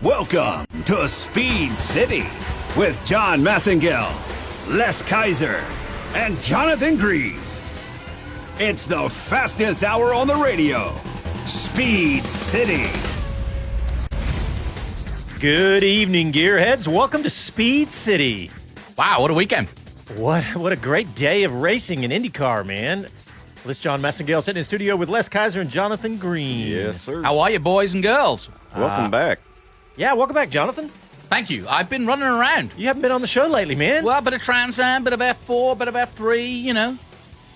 Welcome to Speed City with John Massengale, Les Kaiser, and Jonathan Green. It's the fastest hour on the radio. Speed City. Good evening, gearheads. Welcome to Speed City. Wow, what a weekend. What a great day of racing in Indycar, man. This is John Massengale sitting in studio with Les Kaiser and Jonathan Green. Yes, sir. How are you, boys and girls? Welcome back. Yeah, welcome back, Jonathan. Thank you. I've been running around. You haven't been on the show lately, man. Well, a bit of Trans Am, bit of F4, bit of F3, you know.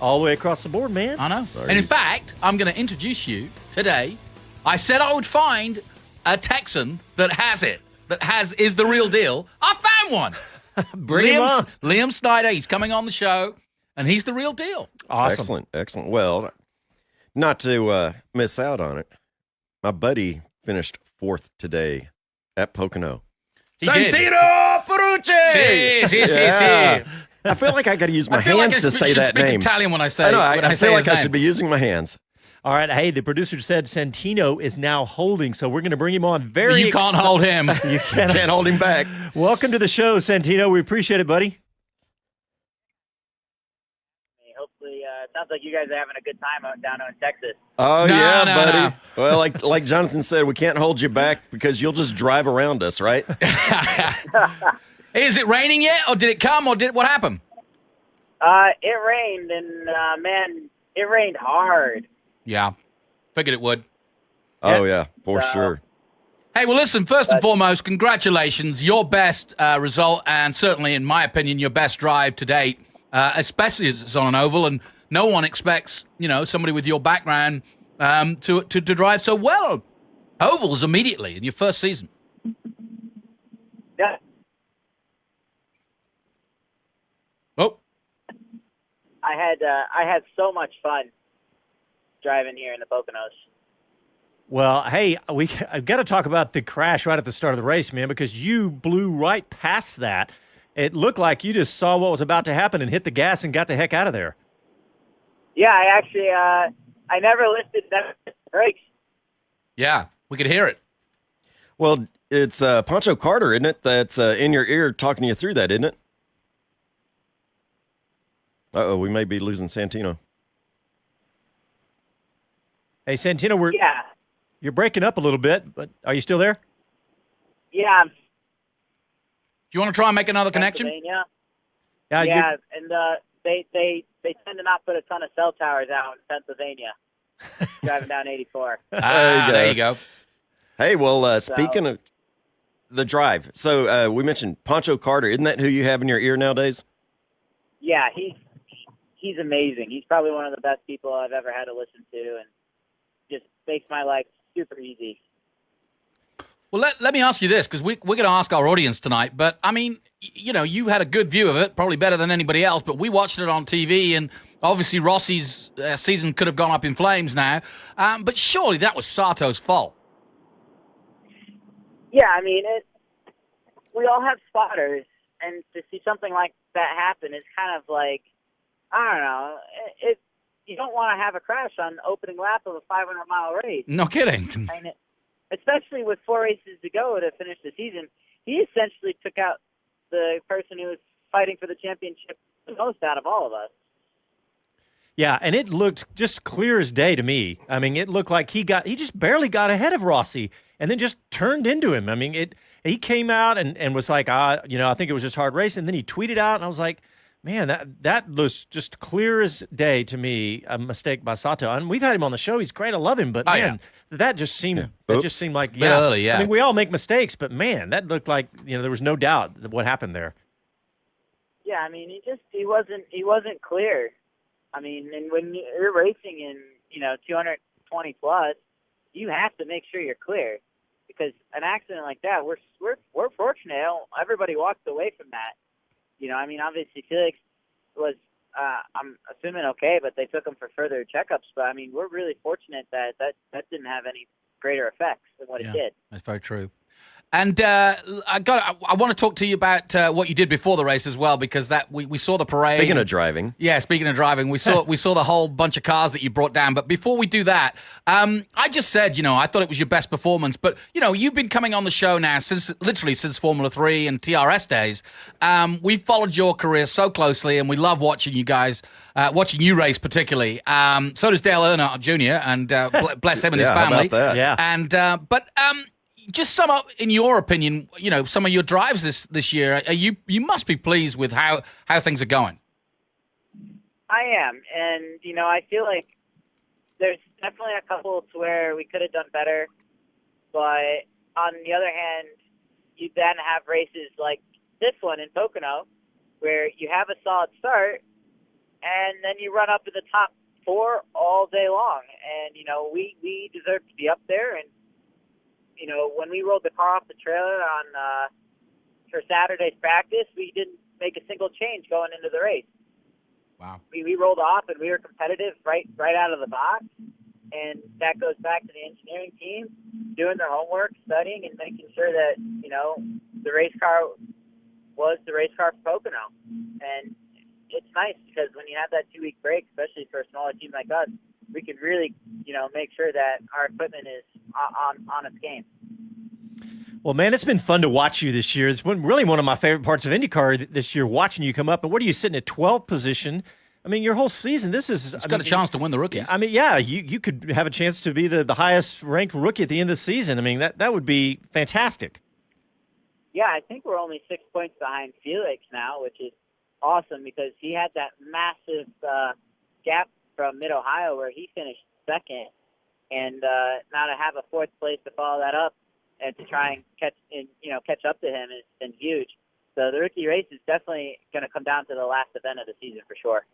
All the way across the board, man. I know. And in fact, I'm going to introduce you today. I said I would find a Texan that has it, is the real deal. I found one. Bring him on. Liam Snyder, he's coming on the show, and he's the real deal. Awesome. Excellent. Well, not to miss out on it, my buddy finished 4th today at Pocono. Santino Ferrucci! Si. I feel like I got to use my I feel like hands I to say should that speak name. Italian when I say I know. I say feel his like I name. should be using my hands. All right, hey, the producer said Santino is now holding, so we're going to bring him on very You can't hold him. You Can't hold him back. Welcome to the show, Santino. We appreciate it, buddy. Hopefully, it sounds like you guys are having a good time out down in Texas. Oh, No, yeah, no, buddy. no. Well, like Jonathan said, we can't hold you back because you'll just drive around us, right? Is it raining yet, or did it come, or what happened? It rained, and man, it rained hard. Yeah, figured it would. Oh, yeah, for sure. Hey, well, listen, first and foremost, congratulations. Your best result, and certainly, in my opinion, your best drive to date, especially as it's on an oval, and no one expects, somebody with your background to drive so well. Ovals immediately in your first season. Yeah, Oh, I had so much fun driving here in the Poconos. Well, hey, I've got to talk about the crash right at the start of the race, man, because you blew right past that. It looked like you just saw what was about to happen and hit the gas and got the heck out of there. Yeah, I actually I never listed the brakes. yeah, we could hear it. Well, it's Pancho Carter, isn't it, that's in your ear talking you through that, isn't it? Uh-oh, we may be losing Santino. Hey, Santino, Yeah, you're breaking up a little bit, but are you still there? yeah, I'm Do you want to try and make another connection? Pennsylvania. Yeah, Yeah, and they tend to not put a ton of cell towers out in Pennsylvania. Driving down 84. There you go. Hey, well, speaking of the drive, so we mentioned Pancho Carter. Isn't that who you have in your ear nowadays? Yeah, he's amazing. He's probably one of the best people I've ever had to listen to, and just makes my life super easy. Well, let me ask you this, because we're going to ask our audience tonight. But, I mean, you had a good view of it, probably better than anybody else, but we watched it on TV, and obviously Rossi's season could have gone up in flames now. But surely that was Sato's fault. Yeah, I mean, we all have spotters, and to see something like that happen is kind of like, I don't know, you don't want to have a crash on opening lap of a 500-mile race. No kidding. I mean, especially with 4 races to go to finish the season, he essentially took out the person who was fighting for the championship the most out of all of us. Yeah, and it looked just clear as day to me. I mean, it looked like he just barely got ahead of Rossi and then just turned into him. I mean, he came out and was like, I think it was just hard race. And then he tweeted out, and I was like, man, that was just clear as day to me, a mistake by Sato. And we've had him on the show. He's great. I love him. But, that just seemed like, Bit early, yeah. I mean, we all make mistakes, but, man, that looked like, there was no doubt what happened there. Yeah, I mean, he wasn't clear. I mean, and when you're racing in, 220 plus, you have to make sure you're clear, because an accident like that, we're fortunate. Everybody walked away from that. I mean, obviously Felix was, I'm assuming okay, but they took him for further checkups. But I mean, we're really fortunate that didn't have any greater effects than what it did. That's very true. And I want to talk to you about what you did before the race as well, because we saw the parade. Speaking of driving. Yeah, speaking of driving, we saw the whole bunch of cars that you brought down. But before we do that, I just said, I thought it was your best performance. But, you've been coming on the show now since Formula 3 and TRS days. We've followed your career so closely, and we love watching you guys, watching you race particularly. So does Dale Earnhardt Jr., and bless him and his family. How about that? Yeah. And just sum up, in your opinion, some of your drives this year. You must be pleased with how things are going. I am, and I feel like there's definitely a couple to where we could have done better, but on the other hand, you then have races like this one in Pocono, where you have a solid start, and then you run up to the top 4 all day long, and we deserve to be up there. And when we rolled the car off the trailer for Saturday's practice, we didn't make a single change going into the race. Wow. We rolled off, and we were competitive right out of the box. And that goes back to the engineering team doing their homework, studying, and making sure that, the race car was the race car for Pocono. And it's nice because when you have that 2-week break, especially for a smaller team like us, we can really, make sure that our equipment is on its game. Well, man, it's been fun to watch you this year. It's been really one of my favorite parts of IndyCar this year, watching you come up. And what are you sitting at 12th position? I mean, your whole season, this is... He's got a chance to win the rookies. I mean, yeah, you could have a chance to be the highest-ranked rookie at the end of the season. I mean, that would be fantastic. Yeah, I think we're only 6 points behind Felix now, which is awesome because he had that massive gap from Mid-Ohio where he finished second. And now to have a 4th place to follow that up and to try and catch up to him has been huge. So the rookie race is definitely going to come down to the last event of the season for sure.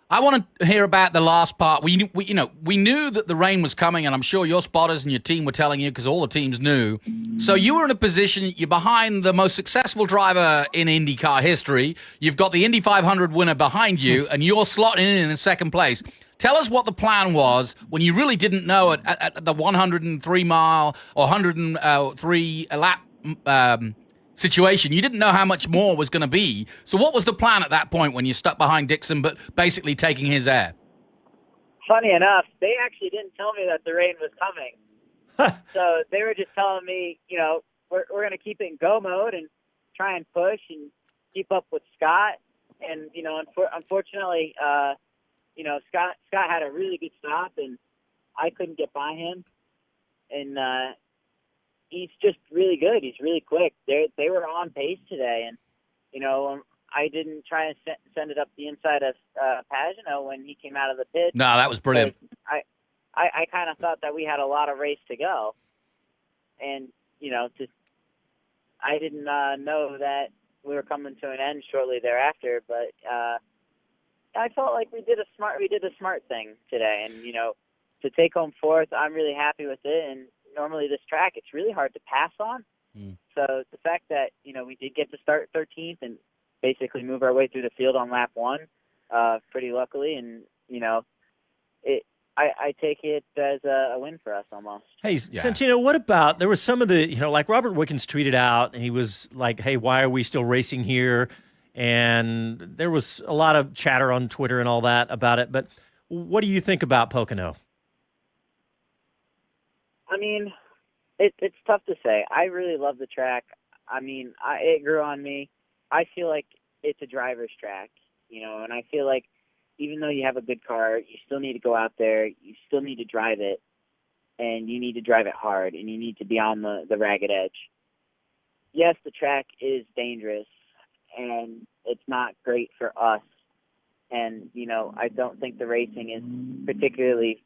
I want to hear about the last part. We knew that the rain was coming, and I'm sure your spotters and your team were telling you because all the teams knew. So you were in a position, you're behind the most successful driver in IndyCar history. You've got the Indy 500 winner behind you, and you're slotting in second place. Tell us what the plan was when you really didn't know it at the 103-mile or 103-lap situation. You didn't know how much more was going to be. So what was the plan at that point when you stuck behind Dixon but basically taking his air? Funny enough, they actually didn't tell me that the rain was coming. So they were just telling me, we're going to keep it in go mode and try and push and keep up with Scott. And, unfortunately, Scott had a really good stop, and I couldn't get by him. And he's just really good. He's really quick. They were on pace today, and I didn't try and send it up the inside of Pagano when he came out of the pit. No, that was brilliant. I kind of thought that we had a lot of race to go, and I didn't know that we were coming to an end shortly thereafter, but. I felt like we did a smart thing today, and to take home 4th, I'm really happy with it. And normally this track, it's really hard to pass on. So the fact that we did get to start 13th and basically move our way through the field on lap 1, pretty luckily, and I take it as a win for us almost. Hey, yeah. Santino, what about there was some of the like Robert Wickens tweeted out, and he was like, "Hey, why are we still racing here?" And there was a lot of chatter on Twitter and all that about it. But what do you think about Pocono? I mean, it's tough to say. I really love the track. I mean, it grew on me. I feel like it's a driver's track, and I feel like even though you have a good car, you still need to go out there. You still need to drive it, and you need to drive it hard, and you need to be on the ragged edge. Yes, the track is dangerous, and it's not great for us. And, I don't think the racing is particularly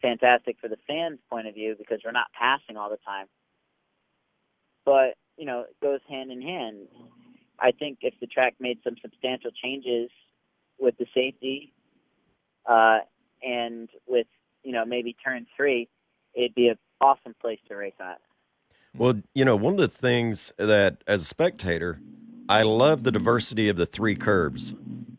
fantastic for the fans' point of view because we're not passing all the time. But, it goes hand in hand. I think if the track made some substantial changes with the safety and with, maybe turn 3, it'd be an awesome place to race at. Well, one of the things that, as a spectator, I love the diversity of the 3 curves.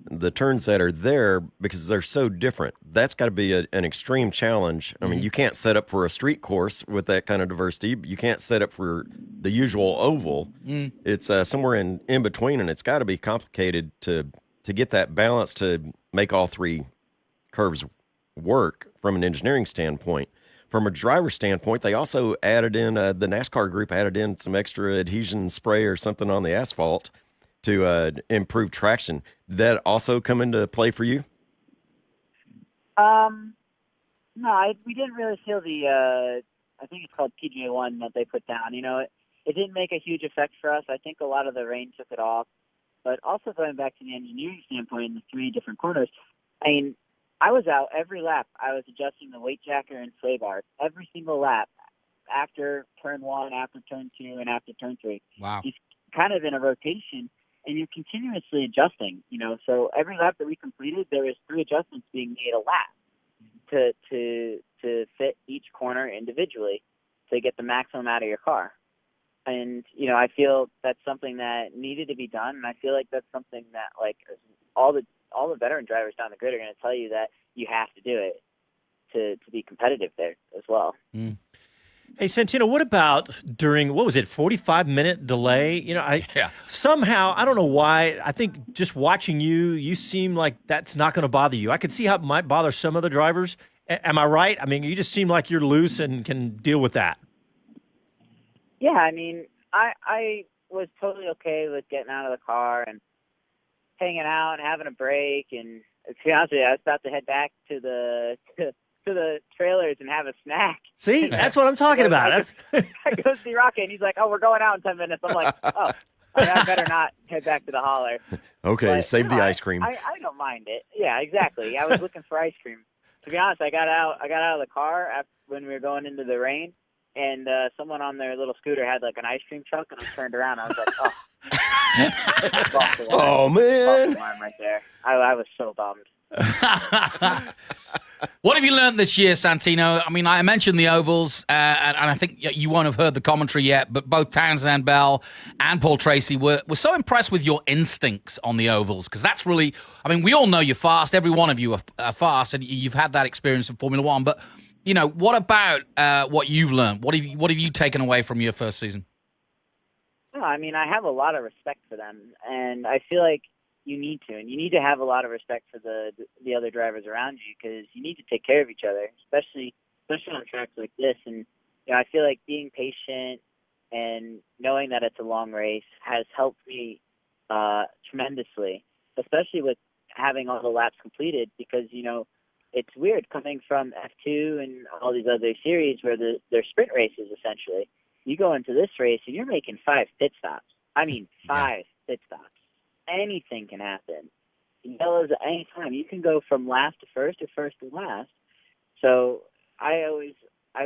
the turns that are there because they're so different. That's got to be an extreme challenge. I mean, you can't set up for a street course with that kind of diversity. You can't set up for the usual oval. It's somewhere in between, and it's got to be complicated to get that balance to make all three curves work from an engineering standpoint. From a driver standpoint, they also added in, the NASCAR group added in some extra adhesion spray or something on the asphalt to improve traction. Did that also come into play for you? No, we didn't really feel the, I think it's called PGA1 that they put down. You know, it didn't make a huge effect for us. I think a lot of the rain took it off. But also going back to the engineering standpoint in the 3 different corners, I mean, I was out every lap. I was adjusting the weight jacker and sway bars every single lap after turn 1, after turn 2, and after turn 3. Wow. It's kind of in a rotation, and you're continuously adjusting, you know. So every lap that we completed, there was 3 adjustments being made a lap to fit each corner individually to get the maximum out of your car. And, you know, I feel that's something that needed to be done, and I feel like that's something that, like, all the veteran drivers down the grid are going to tell you that you have to do it to be competitive there as well. Hey, Santino, what about during, 45-minute delay? You know, somehow, I don't know why, I think just watching you seem like that's not going to bother you. I could see how it might bother some other drivers. Am I right? I mean, you just seem like you're loose and can deal with that. Yeah, I mean, I was totally okay with getting out of the car and hanging out and having a break. And to be honest with you, I was about to head back to the trailers and have a snack. See, that's what I'm talking about. I go see Rocket, and he's like, "Oh, we're going out in 10 minutes." I'm like, "Oh, I better not head back to the holler." Okay, but, save the ice cream. I don't mind it. Yeah, exactly. I was looking for ice cream. To be honest, I got out of the car when we were going into the rain, and someone on their little scooter had like an ice cream truck, and I turned around. I was like, "Oh, oh man!" Right there. I was so bummed. What have you learned this year, Santino? I mean, I mentioned the ovals, and I think you won't have heard the commentary yet, but both Townsend Bell and Paul Tracy were so impressed with your instincts on the ovals, because that's really, I mean, we all know you're fast. Every one of you are fast, and you've had that experience in Formula One. But, you know, what about what you've learned? What have you taken away from your first season? No, I mean, I have a lot of respect for them, and I feel like you need to, and you need to have a lot of respect for the other drivers around you, because you need to take care of each other, especially on tracks like this. And you know, I feel like being patient and knowing that it's a long race has helped me tremendously, especially with having all the laps completed, because you know it's weird coming from F2 and all these other series where they're sprint races essentially. You go into this race and you're making 5 pit stops. I mean, 5 pit stops. Anything can happen. Yellows at any time. You can go from last to first or first to last. So I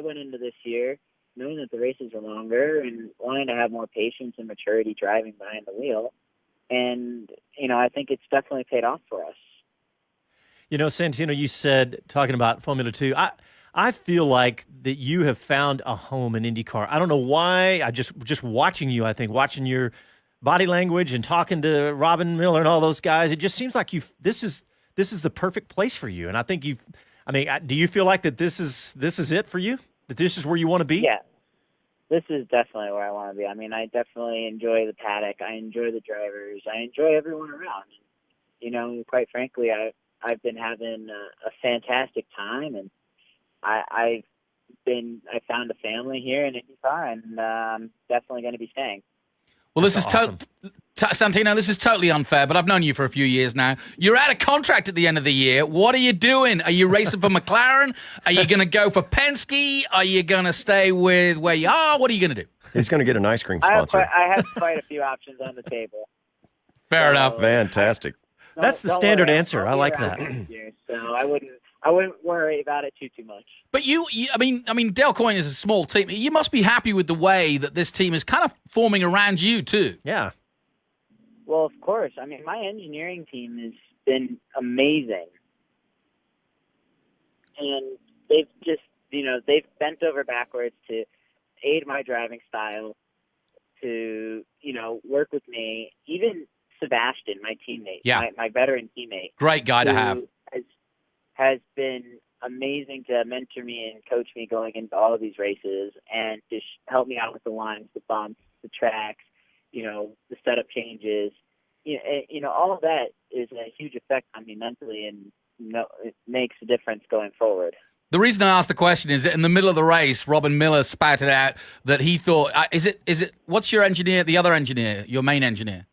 went into this year knowing that the races are longer and wanting to have more patience and maturity driving behind the wheel. And, you know, I think it's definitely paid off for us. You know, Santino, you said, talking about Formula 2, I feel like that you have found a home in IndyCar. I don't know why. I just watching you, I think, watching your body language and talking to Robin Miller and all those guys, it just seems like this is the perfect place for you. And I think do you feel like that this is it for you? That this is where you want to be? Yeah, this is definitely where I want to be. I mean, I definitely enjoy the paddock. I enjoy the drivers. I enjoy everyone around. You know, quite frankly, I've been having a fantastic time, and I found a family here in IndyCar, and I'm definitely going to be staying. Well, this is awesome. Santino, this is totally unfair, but I've known you for a few years now. You're out of contract at the end of the year. What are you doing? Are you racing for McLaren? Are you going to go for Penske? Are you going to stay with where you are? What are you going to do? He's going to get an ice cream sponsor. I have quite a few options on the table. Fair enough. Fantastic. That's the standard answer. I like that. Year, so I wouldn't worry about it too much. But I mean, Dale Coyne is a small team. You must be happy with the way that this team is kind of forming around you too. Yeah. Well, of course. I mean, my engineering team has been amazing, and they've just, you know, they've bent over backwards to aid my driving style, to, you know, work with me. Even Sebastian, my teammate, Yeah. my veteran teammate. Great guy to who have. Has been amazing to mentor me and coach me going into all of these races and to help me out with the lines, the bumps, the tracks, the setup changes. All of that is a huge effect on me mentally, and it makes a difference going forward. The reason I asked the question is that in the middle of the race, Robin Miller spouted out that he thought, is it, what's your engineer, the other engineer, your main engineer?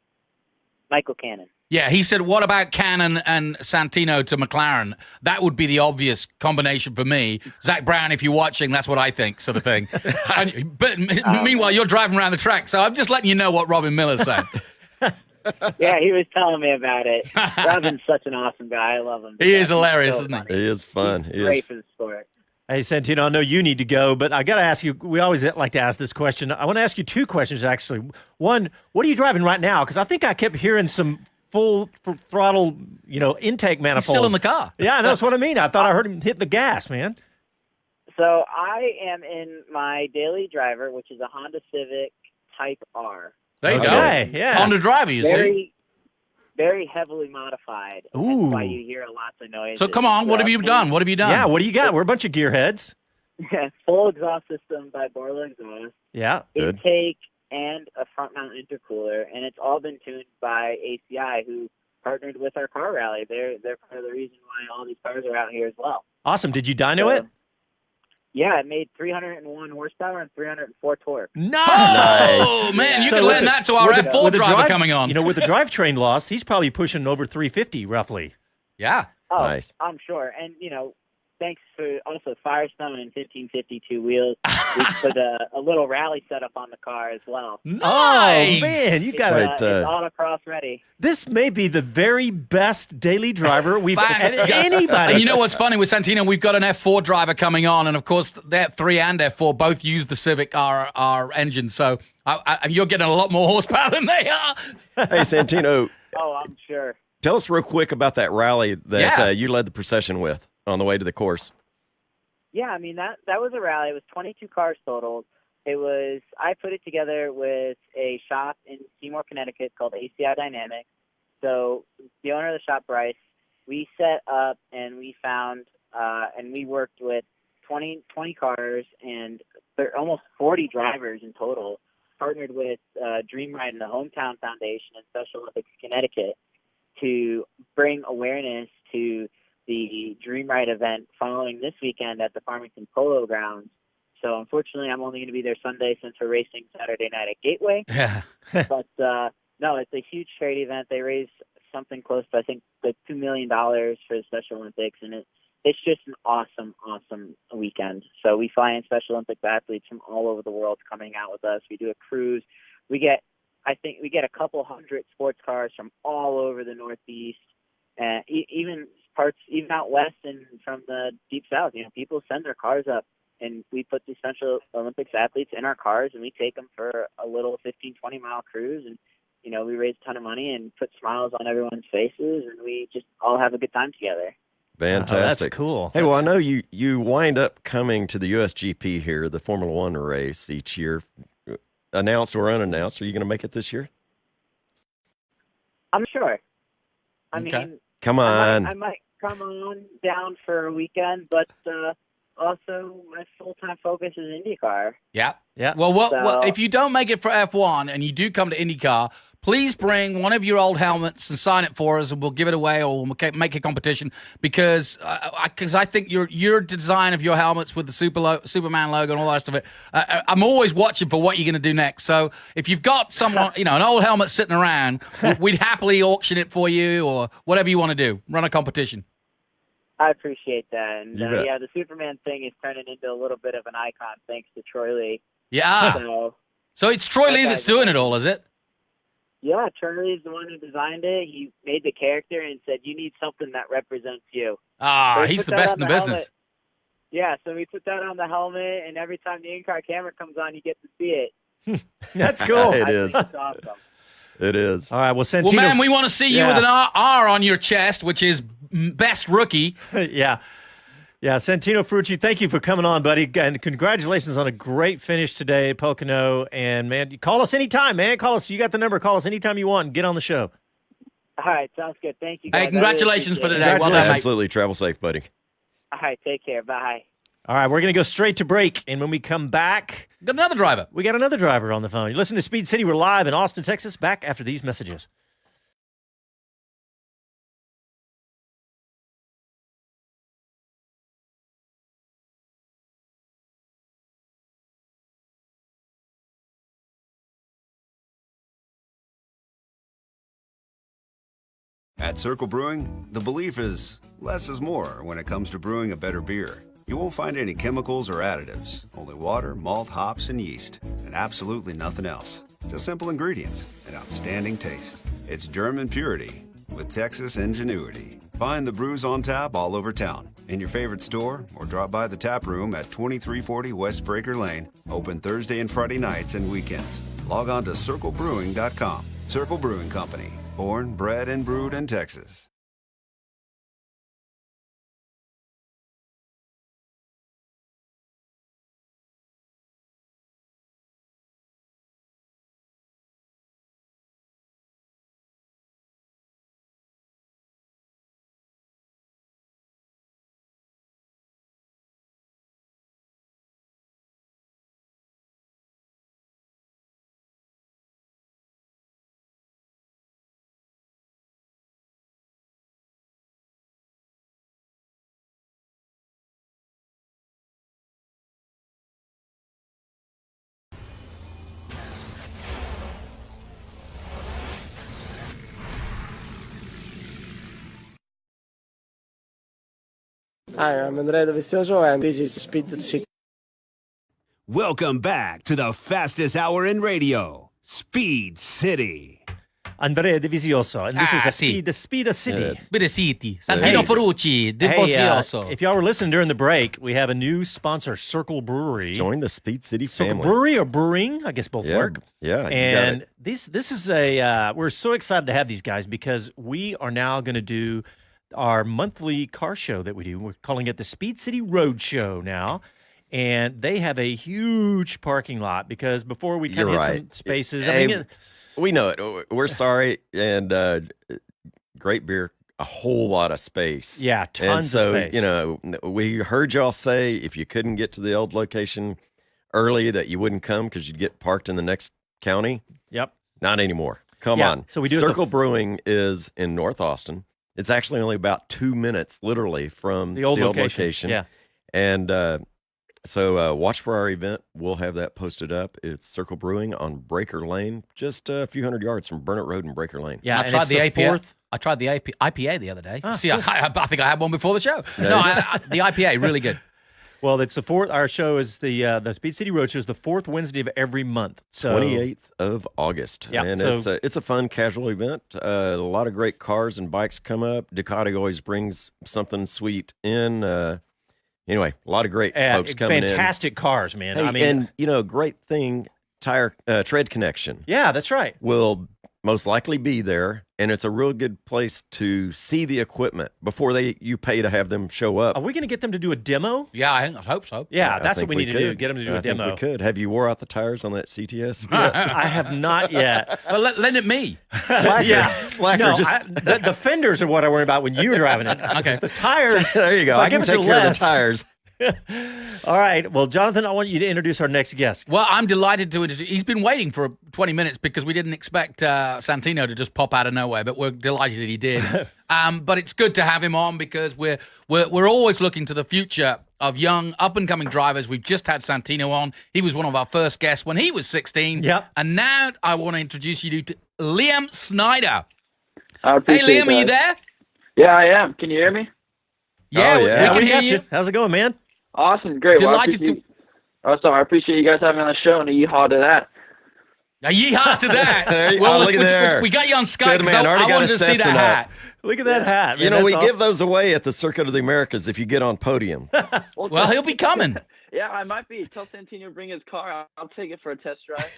Michael Cannon. Yeah, he said, what about Cannon and Santino to McLaren? That would be the obvious combination for me. Zach Brown, if you're watching, that's what I think, sort of thing. But meanwhile, you're driving around the track, so I'm just letting you know what Robin Miller said. Yeah, he was telling me about it. Robin's such an awesome guy. I love him. He is hilarious, so isn't he? funny. He is fun. He Great is. for the sport. Hey, Santino, I know you need to go, but I got to ask you, we always like to ask this question. I want to ask you two questions, actually. One, what are you driving right now? Because I think I kept hearing some full throttle, intake manifold. He's still in the car. Yeah, that's what I mean. I thought I heard him hit the gas, man. So I am in my daily driver, which is a Honda Civic Type R. There you Okay, go. yeah. Honda driver, you see. Very, very heavily modified. Ooh. That's why you hear lots of noise. So come on, what have you done? What have you done? Yeah, what do you got? We're a bunch of gearheads. Full exhaust system by Borla Exhaust. Yeah. Good. Intake and a front mount intercooler, and it's all been tuned by ACI, who partnered with our car rally. They're part of the reason why all these cars are out here as well. Awesome. Did you dyno it? Yeah, it made 301 horsepower and 304 torque. Nice. Oh, man, you So can with lend the- that to our with the- F4 with the driver coming on. With the drivetrain loss, he's probably pushing over 350 roughly. Yeah. Oh, Nice. I'm sure. And, thanks for also Firestone and 1552 wheels. We put a little rally setup on the car as well. Nice. Oh, man, you got Wait, it. It's autocross ready. This may be the very best daily driver we've Fact. had anybody. And you know what's funny with Santino? We've got an F4 driver coming on, and of course, the F3 and F4 both use the Civic R engine. So you're getting a lot more horsepower than they are. Hey, Santino, Oh, I'm sure. tell us real quick about that rally that Yeah. you led the procession with on the way to the course. Yeah, I mean, that was a rally. It was 22 cars totaled. I put it together with a shop in Seymour, Connecticut called ACI Dynamics. So the owner of the shop, Bryce, we set up and we found and we worked with 20 cars and almost 40 drivers in total, partnered with Dream Ride and the Hometown Foundation and Special Olympics Connecticut to bring awareness to the Dream Ride event following this weekend at the Farmington Polo Grounds. So unfortunately, I'm only going to be there Sunday since we're racing Saturday night at Gateway. Yeah. But no, it's a huge charity event. They raise something close to, I think, like $2 million for the Special Olympics, and it's just an awesome, awesome weekend. So we fly in Special Olympics athletes from all over the world coming out with us. We do a cruise. I think we get a couple hundred sports cars from all over the Northeast, and even out west and from the deep south. People send their cars up, and we put the Special Olympics athletes in our cars, and we take them for a little 15, 20-mile cruise, and we raise a ton of money and put smiles on everyone's faces, and we just all have a good time together. Fantastic. that's cool. Hey, well, I know you wind up coming to the USGP here, the Formula One race each year, announced or unannounced. Are you going to make it this year? I'm sure. I Okay. mean, Come on. I might come on down for a weekend, but also my full-time focus is IndyCar. Yeah. Yeah. Well, if you don't make it for F1 and you do come to IndyCar, please bring one of your old helmets and sign it for us, and we'll give it away, or we'll make a competition, because I think your design of your helmets with the Superman logo and all the rest of it, I'm always watching for what you're going to do next. So if you've got someone, an old helmet sitting around, we'd happily auction it for you, or whatever you want to do. Run a competition. I appreciate that. And You bet. yeah, the Superman thing is turning into a little bit of an icon thanks to Troy Lee. Yeah. So So it's Troy That Lee guy's that's doing it amazing. all, is it? yeah, Troy Lee's the one who designed it. He made the character and said, "You need something that represents you." Ah, So we he's put the that best on in the business. helmet. Yeah, so we put that on the helmet, and every time the in-car camera comes on, you get to see it. That's cool. It I is. think it's awesome. It is. All right, well, Santino. Well, man, we want to see you Yeah. with an R on your chest, which is best rookie. yeah. Yeah, Santino Ferrucci, thank you for coming on, buddy. And congratulations on a great finish today at Pocono. And, man, call us anytime, man. Call us. You got the number. Call us anytime you want and get on the show. All right, sounds good. Thank you, guys. Hey, congratulations for I really today. Well done, mate. Absolutely. Travel safe, buddy. All right, take care. Bye. All right, we're going to go straight to break. And when we come back, Got another driver. we got another driver on the phone. You listen to Speed City. We're live in Austin, Texas. Back after these messages. At Circle Brewing, the belief is less is more when it comes to brewing a better beer. You won't find any chemicals or additives, only water, malt, hops, and yeast, and absolutely nothing else. Just simple ingredients and outstanding taste. It's German purity with Texas ingenuity. Find the brews on tap all over town, in your favorite store, or drop by the tap room at 2340 West Breaker Lane, open Thursday and Friday nights and weekends. Log on to circlebrewing.com. Circle Brewing Company. Born, bred, and brewed in Texas. Hi, I'm Andrea Dovizioso and this is Speed City. Welcome back to the fastest hour in radio, Speed City. Andrea Divizioso. And this is sì. the Speed of City. Speed City. Santino Ferrucci. Divozioso. If y'all were listening during the break, we have a new sponsor, Circle Brewery. Join the Speed City family. Circle Brewery or brewing, I guess both work. Yeah, and this is we're so excited to have these guys because we are now going to do our monthly car show that we do. We're calling it the Speed City Road Show now. And they have a huge parking lot because before we kind of hit some spaces. Hey, we know it. We're sorry. And great beer, a whole lot of space. Yeah, tons of space. You know, we heard y'all say if you couldn't get to the old location early that you wouldn't come because you'd get parked in the next county. Yep. Not anymore. Come on. So we do Circle Brewing is in North Austin. It's actually only about 2 minutes, literally, from the old location. Yeah. And so watch for our event. We'll have that posted up. It's Circle Brewing on Breaker Lane, just a few hundred yards from Burnett Road and Breaker Lane. Yeah, I tried the APA. I tried the IPA the other day. See, I think I had one before the show. No, the IPA, really good. Well, it's the fourth. Our show is the Speed City Roadshow is the fourth Wednesday of every month. So 28th of August. Yeah, and it's a fun casual event. A lot of great cars and bikes come up. Ducati always brings something sweet in. Anyway, a lot of great folks coming in. Fantastic cars, man. Hey, I mean, and great thing, Tread Connection. Yeah, that's right. Will most likely be there, and it's a real good place to see the equipment before you pay to have them show up. Are we going to get them to do a demo? Yeah, I hope so. Yeah, that's what we need to do. Get them to do a demo. Think we could. Have you wore out the tires on that CTS? I have not yet. Well, lend it me. Slacker. No, the fenders are what I worry about when you're driving it. Okay. The tires. There you go. I can take care of the tires. All right. Well, Jonathan, I want you to introduce our next guest. Well, I'm delighted to introduce. He's been waiting for 20 minutes because we didn't expect Santino to just pop out of nowhere, but we're delighted that he did. But it's good to have him on because we're always looking to the future of young up-and-coming drivers. We've just had Santino on. He was one of our first guests when he was 16. Yep. And now I want to introduce you to Liam Snyder. Hey, Liam, are you there? Yeah, I am. Can you hear me? Yeah, we can hear you. How's it going, man? Awesome, great. Delighted to. I appreciate you guys having me on the show, and a yeehaw to that. A yeehaw to that. There you go. Look at there. We got you on Skype. Good man. I Already got wanted a to see that Stetson hat. up. Look at that hat. Man. We That's give those away at the Circuit of the Americas if you get on podium. Well, he'll be coming. Yeah, I might be. Tell Santino to bring his car. I'll take it for a test drive.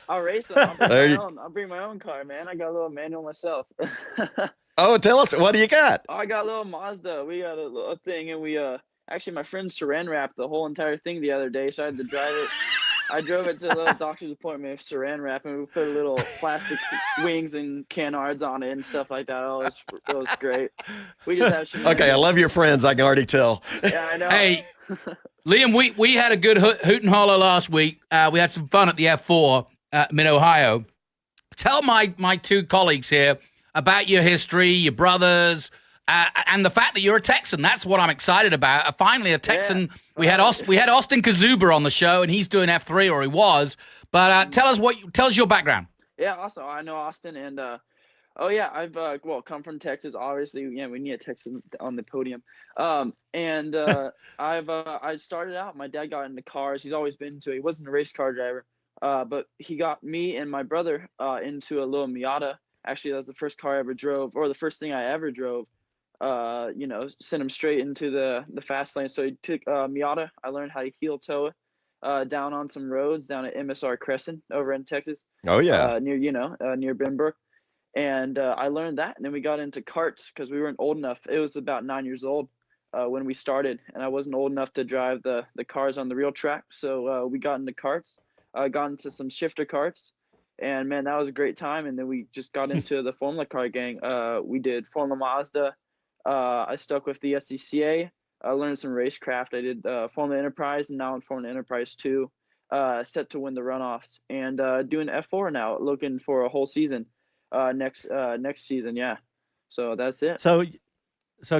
I'll race him. I'll bring my own car, man. I got a little manual myself. Oh, tell us, what do you got? I got a little Mazda. We got a little thing, and we actually my friend saran wrapped the whole entire thing the other day, so I had to drive it. I drove it to a little doctor's appointment with saran wrap, and we put little plastic wings and canards on it and stuff like that. Oh, it was great. We just have shenanigans. Okay, I love your friends. I can already tell. Yeah, I know. Hey, Liam, we had a good hoot and holler last week. We had some fun at the F4 mid-Ohio. Tell my two colleagues here about your history, your brothers, and the fact that you're a Texan. That's what I'm excited about. Finally, a Texan. Yeah. We had Austin Kazuba on the show, and he's doing F3, or he was. But tell us your background. Yeah, also I know Austin, and I've come from Texas. Obviously, yeah, we need a Texan on the podium. I started out. My dad got into cars. He's always been into it. He wasn't a race car driver, but he got me and my brother into a little Miata. Actually, that was the first car I ever drove, or the first thing I ever drove. Sent him straight into the fast lane. So he took Miata. I learned how to heel toe down on some roads down at MSR Crescent over in Texas. Oh yeah, near Benbrook. And I learned that, and then we got into karts because we weren't old enough. It was about 9 years old when we started, and I wasn't old enough to drive the cars on the real track. So we got into karts, got into some shifter karts, and man, that was a great time. And then we just got into the Formula car gang. We did Formula Mazda. I stuck with the SCCA. I learned some racecraft. I did Formula Enterprise, and now in Formula Enterprise 2, set to win the runoffs, and doing F4 now, looking for a whole season next season. Yeah, so that's it. So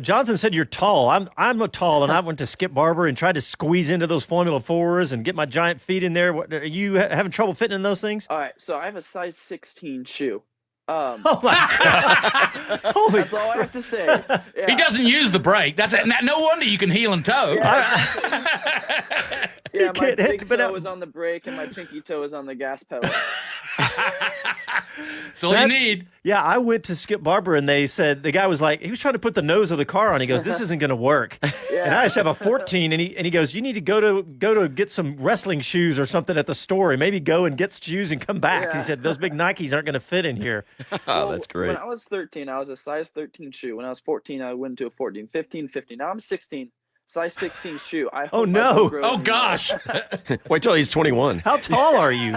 Jonathan said you're tall. I'm a tall, and I went to Skip Barber and tried to squeeze into those Formula 4s and get my giant feet in there. Are you having trouble fitting in those things? All right, so I have a size 16 shoe. Oh my God! That's all I have to say. Yeah. He doesn't use the brake. That's it. No wonder you can heel and toe. Yeah, my big toe is on the brake, and my pinky toe is on the gas pedal. That's all you need. Yeah, I went to Skip Barber, and they said the guy was like, he was trying to put the nose of the car on. He goes, "This isn't going to work." Yeah. And I just have a 14, and he goes, "You need to go to get some wrestling shoes or something at the store, and maybe go and get shoes and come back." Yeah. He said, "Those big Nikes aren't going to fit in here." Oh, that's great. When I was 13, I was a size 13 shoe. When I was 14, I went to a 14, 15, 15. Now I'm 16. Size 16 shoe. Oh no! Oh gosh! Wait till he's 21. How tall are you?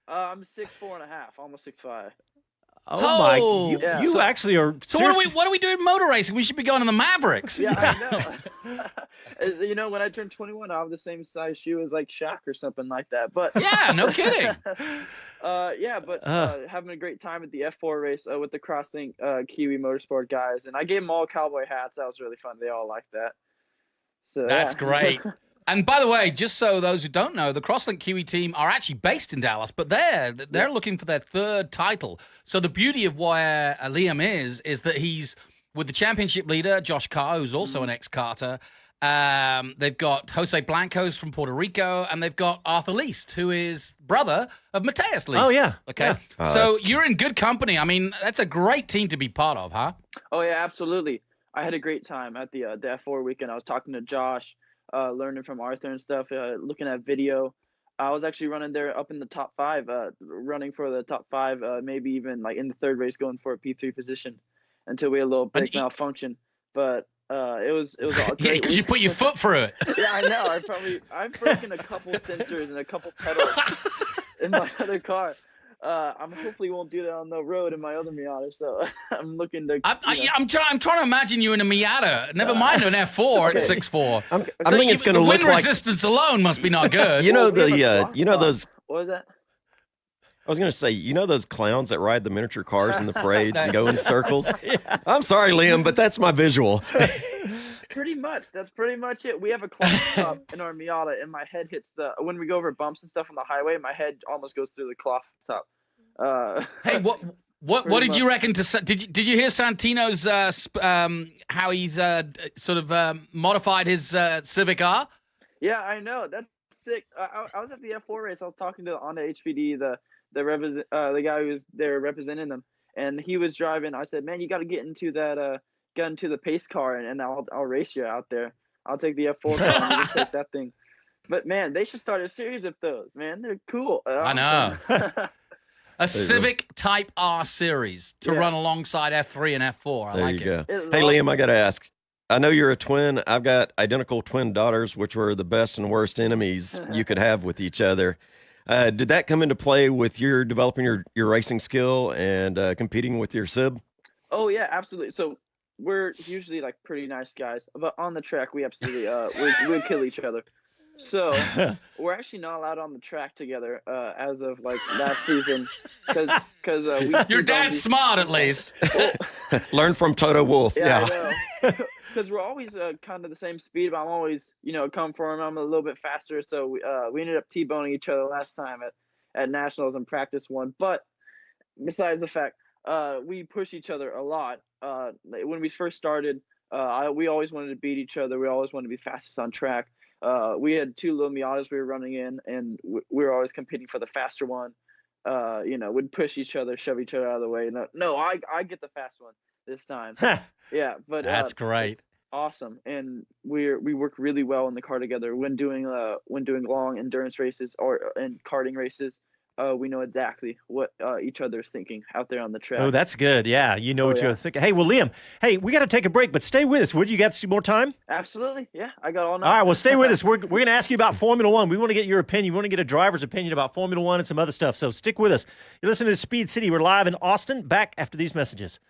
I'm 6'4.5", almost 6'5". Oh my! You actually are. So what are we doing motor racing? We should be going to the Mavericks. Yeah, I know. When I turned 21, I have the same size shoe as like Shaq or something like that. But yeah, no kidding. Having a great time at the F4 race with the Crosslink Kiwi Motorsport guys, and I gave them all cowboy hats. That was really fun. They all liked that. So that's great. And by the way, just so those who don't know, the Crosslink Kiwi team are actually based in Dallas, but they're looking for their third title. So the beauty of where Liam is that he's with the championship leader, Josh Carr, who's also an ex-karter. They've got Jose Blancos from Puerto Rico, and they've got Arthur Leist, who is brother of Mateus Leist. Oh, yeah. Okay. Yeah. Oh, so you're in good company. I mean, that's a great team to be part of, huh? Oh, yeah, absolutely. I had a great time at the F4 weekend. I was talking to Josh, learning from Arthur and stuff, looking at video. I was actually running there up in the top 5, running for the top 5, maybe even like in the third race going for a P3 position until we had a little brake malfunction. But it was all great. Yeah, because you put your foot through it. Yeah, I know. I've broken a couple sensors and a couple pedals in my other car. I'm hopefully won't do that on the road in my other Miata, so I'm looking to. I'm trying to imagine you in a Miata. Never mind an F4 at 6'4". I think it's going to look like the wind resistance alone must be not good. Those. What was that? I was going to say, those clowns that ride the miniature cars in the parades and go in circles? Yeah. I'm sorry, Liam, but that's my visual. Pretty much. That's pretty much it. We have a cloth top in our Miata, and my head hits when we go over bumps and stuff on the highway, my head almost goes through the cloth top. Hey, what did you reckon to? Did you hear Santino's how he's sort of modified his Civic R? Yeah, I know. That's sick. I was at the F4 race. I was talking to on the HPD the guy who was there representing them, and he was driving. I said, "Man, you got to get into that get into the pace car, and I'll race you out there. I'll take the F4 car and you can take that thing." But man, they should start a series of those. Man, they're cool. I know. A Civic Type R series to run alongside F3 and F4. I like it. There you go. Hey, Liam, I got to ask. I know you're a twin. I've got identical twin daughters, which were the best and worst enemies you could have with each other. Did that come into play with your developing your racing skill and competing with your sib? Oh yeah, absolutely. So we're usually like pretty nice guys, but on the track we absolutely we kill each other. So we're actually not allowed on the track together as of like last season because Your dad's smart at least. Learn from Toto Wolff. Yeah. I know. Because we're always kind of the same speed, but I'm always, come for him. I'm a little bit faster, so we ended up T-boning each other last time at nationals and practice one. But besides the fact, we push each other a lot. When we first started, we always wanted to beat each other. We always wanted to be fastest on track. We had 2 little Miatas we were running in, and we were always competing for the faster one. We'd push each other, shove each other out of the way. No, I get the fast one this time. Yeah, but That's great. It's awesome, and we work really well in the car together when doing long endurance races and karting races. We know exactly what each other is thinking out there on the track. Oh, that's good. Yeah, you know what you're thinking. Hey, well, Liam, we got to take a break, but stay with us. Would you got some more time? Absolutely. Yeah, I got all night. All right, well, stay with us. We're going to ask you about Formula One. We want to get your opinion. We want to get a driver's opinion about Formula One and some other stuff. So stick with us. You're listening to Speed City. We're live in Austin. Back after these messages.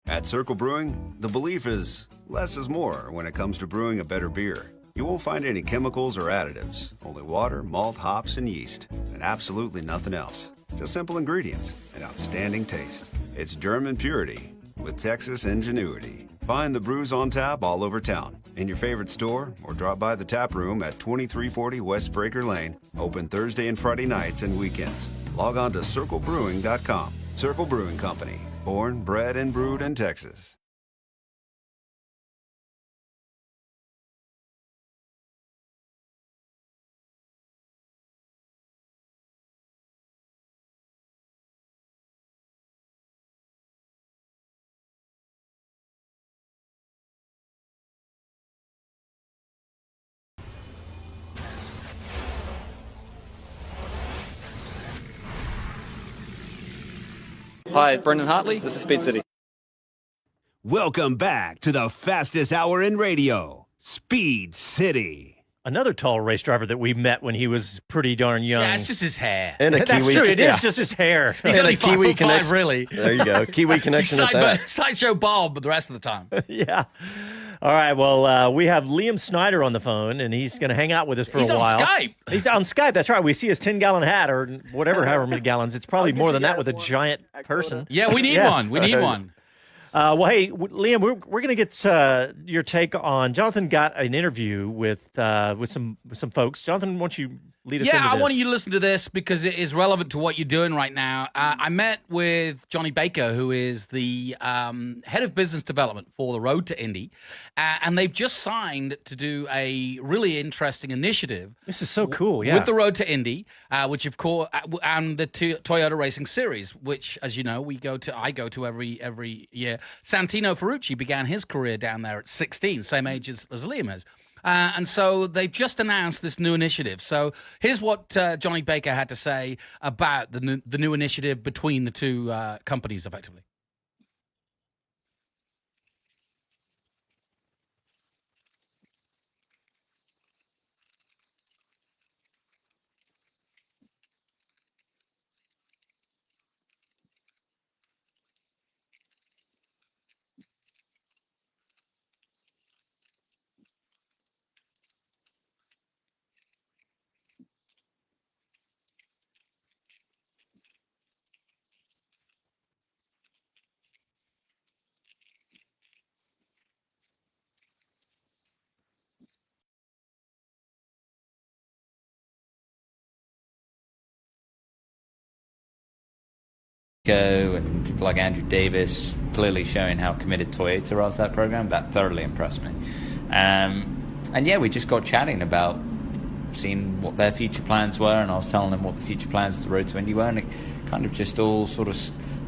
At Circle Brewing, the belief is less is more when it comes to brewing a better beer. You won't find any chemicals or additives, only water, malt, hops, and yeast, and absolutely nothing else. Just simple ingredients and outstanding taste. It's German purity with Texas ingenuity. Find the brews on tap all over town, in your favorite store, or drop by the tap room at 2340 West Breaker Lane, open Thursday and Friday nights and weekends. Log on to circlebrewing.com. Circle Brewing Company. Born, bred, and brewed in Texas. Hi, Brendan Hartley. This is Speed City. Welcome back to the fastest hour in radio, Speed City. Another tall race driver that we met when he was pretty darn young. Yeah, it's just his hair. And a That's Kiwi. true. It is just his hair. He's only 5'5", connection. really. There you go. Kiwi connection at that. Sideshow Bob, but the rest of the time. Yeah. All right. Well, we have Liam Snyder on the phone, and he's going to hang out with us for a while. He's on Skype. He's on Skype. That's right. We see his 10-gallon hat or whatever, however many gallons. It's probably I'll get more you than that guys with a one giant at person. Coda. Yeah, we need one. We need one. Well, hey, Liam, we're going to get your take on. Jonathan got an interview with some folks. Jonathan, why don't you lead us into this? Yeah, I want you to listen to this because it is relevant to what you're doing right now. I met with Johnny Baker, who is the head of business development for the Road to Indy, and they've just signed to do a really interesting initiative. This is so cool, yeah. With the Road to Indy, which of course, and the Toyota Racing Series, which, as you know, I go to every year. Santino Ferrucci began his career down there at 16, same age as Liam is. And so they've just announced this new initiative. So here's what Johnny Baker had to say about the new initiative between the two companies, effectively. And people like Andrew Davis clearly showing how committed Toyota was to that program. That thoroughly impressed me. And yeah, we just got chatting about seeing what their future plans were, and I was telling them what the future plans of the Road to Indy were, and it kind of just all sort of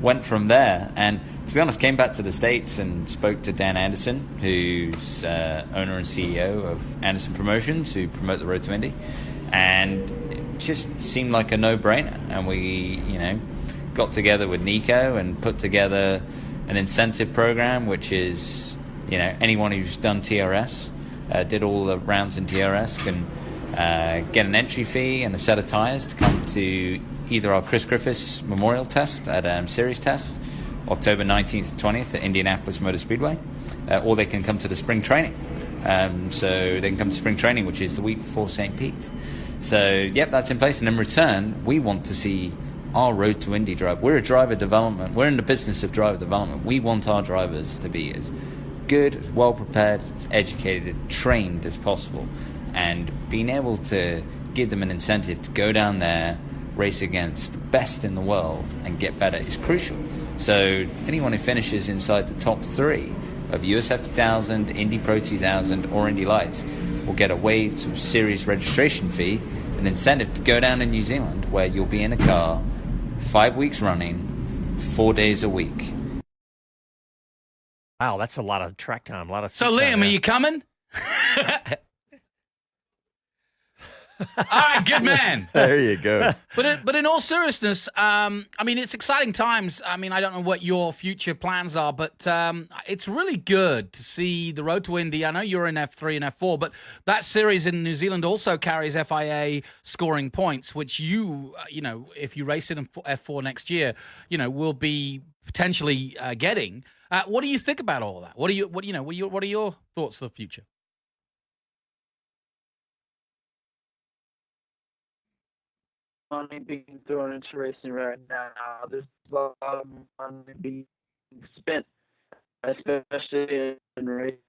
went from there. And to be honest, came back to the States and spoke to Dan Anderson, who's owner and CEO of Anderson Promotions, who promote the Road to Indy, and it just seemed like a no-brainer. And we, got together with Nico and put together an incentive program, which is, anyone who's done TRS, did all the rounds in TRS, can get an entry fee and a set of tires to come to either our Chris Griffiths Memorial Test at Series Test, October 19th to 20th at Indianapolis Motor Speedway, or they can come to the spring training. So they can come to spring training, which is the week before St. Pete. So, yep, that's in place. And in return, we want to see our Road to Indy drive. We're a driver development. We're in the business of driver development. We want our drivers to be as good, as well prepared, as educated, trained as possible. And being able to give them an incentive to go down there, race against the best in the world and get better is crucial. So anyone who finishes inside the top 3 of USF 2000, Indy Pro 2000 or Indy Lights will get a waived series registration fee, an incentive to go down in New Zealand where you'll be in a car 5 weeks running, 4 days a week. Wow, that's a lot of track time, a lot of. So Liam, are you coming? All right, good man. There you go. But in all seriousness, it's exciting times. I don't know what your future plans are, but it's really good to see the Road to Indy. I know you're in F3 and F4, but that series in New Zealand also carries FIA scoring points, which if you race in F4 next year, will be potentially getting. What do you think about all of that? What are your thoughts for the future? Money being thrown into racing right now. There's a lot of money being spent, especially in racing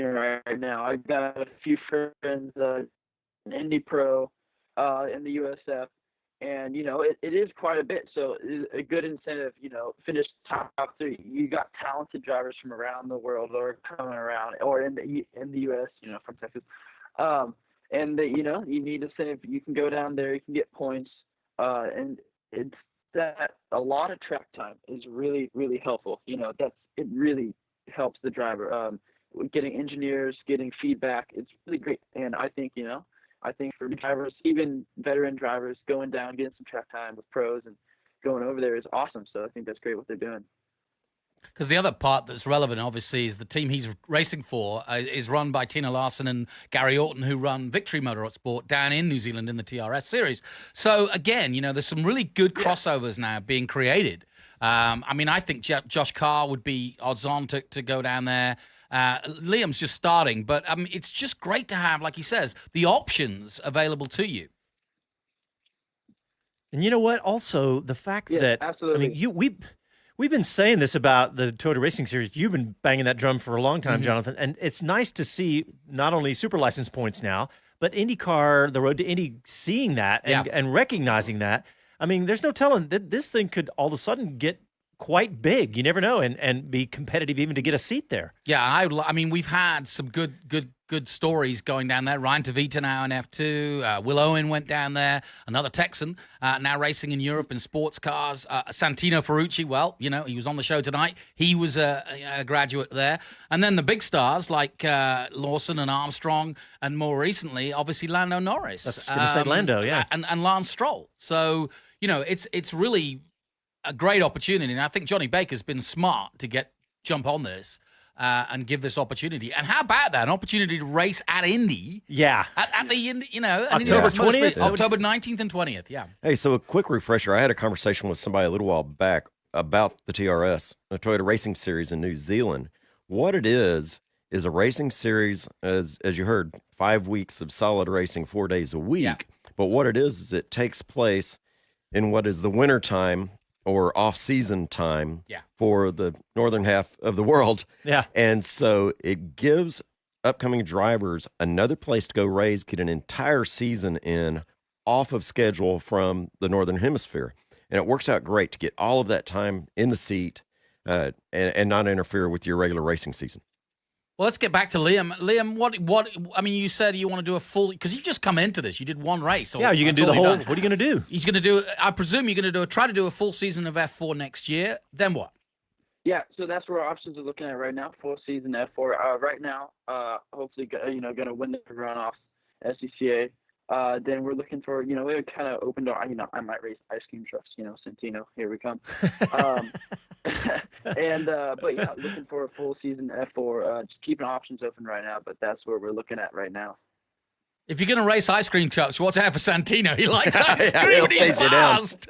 right now. I've got a few friends in Indy Pro, in the USF, and it is quite a bit. So it's a good incentive. Finish top 3. You got talented drivers from around the world or coming around, or in the US, from Texas. And you need incentive. You can go down there, you can get points, and it's that a lot of track time is really, really helpful. It really helps the driver. Getting engineers, getting feedback, it's really great. And I think for drivers, even veteran drivers, going down, getting some track time with pros and going over there is awesome. So I think that's great what they're doing. Because the other part that's relevant, obviously, is the team he's racing for is run by Tina Larson and Gary Orton, who run Victory Motorsport down in New Zealand in the TRS series. So, again, there's some really good crossovers now being created. I think Josh Carr would be odds on to go down there. Liam's just starting, but it's just great to have, like he says, the options available to you. And you know what? Also, the fact that absolutely. We've been saying this about the Toyota Racing Series. You've been banging that drum for a long time, Jonathan, and it's nice to see not only super license points now, but IndyCar, the Road to Indy, seeing that and recognizing that. There's no telling that this thing could all of a sudden get quite big. You never know, and be competitive even to get a seat there. Yeah, we've had some good stories going down there. Ryan Tavita now in F2. Will Owen went down there. Another Texan now racing in Europe in sports cars. Santino Ferrucci, he was on the show tonight. He was a graduate there. And then the big stars like Lawson and Armstrong, and more recently, obviously, Lando Norris. I was going to say Lando, yeah. And Lance Stroll. So, it's really a great opportunity. And I think Johnny Baker's been smart to jump on this. And give this opportunity. And how about that? An opportunity to race at Indy. Yeah. At the Indy, October 20th? October 19th and 20th, yeah. Hey, so a quick refresher. I had a conversation with somebody a little while back about the TRS, the Toyota Racing Series in New Zealand. What it is a racing series, as you heard, 5 weeks of solid racing, 4 days a week. Yeah. But what it is it takes place in what is the winter time or off-season time for the northern half of the world. Yeah. And so it gives upcoming drivers another place to go race, get an entire season in off of schedule from the northern hemisphere. And it works out great to get all of that time in the seat and not interfere with your regular racing season. Well, let's get back to Liam. Liam, what? I mean, you said you want to do a full because you just come into this. You did one race. Yeah, you can do the whole. What are you going to do? He's going to do. I presume you're going to try to do a full season of F4 next year. Then what? Yeah, so that's where our options are looking at right now. Full season F4. Right now, hopefully, going to win the runoff SCCA. Then we're looking for, we kind of opened our, I might race ice cream trucks, Santino, here we come. But yeah, looking for a full season F4, just keeping options open right now, but that's where we're looking at right now. If you're going to race ice cream trucks, watch out for Santino. He likes ice cream. He'll He's chase you down. fast.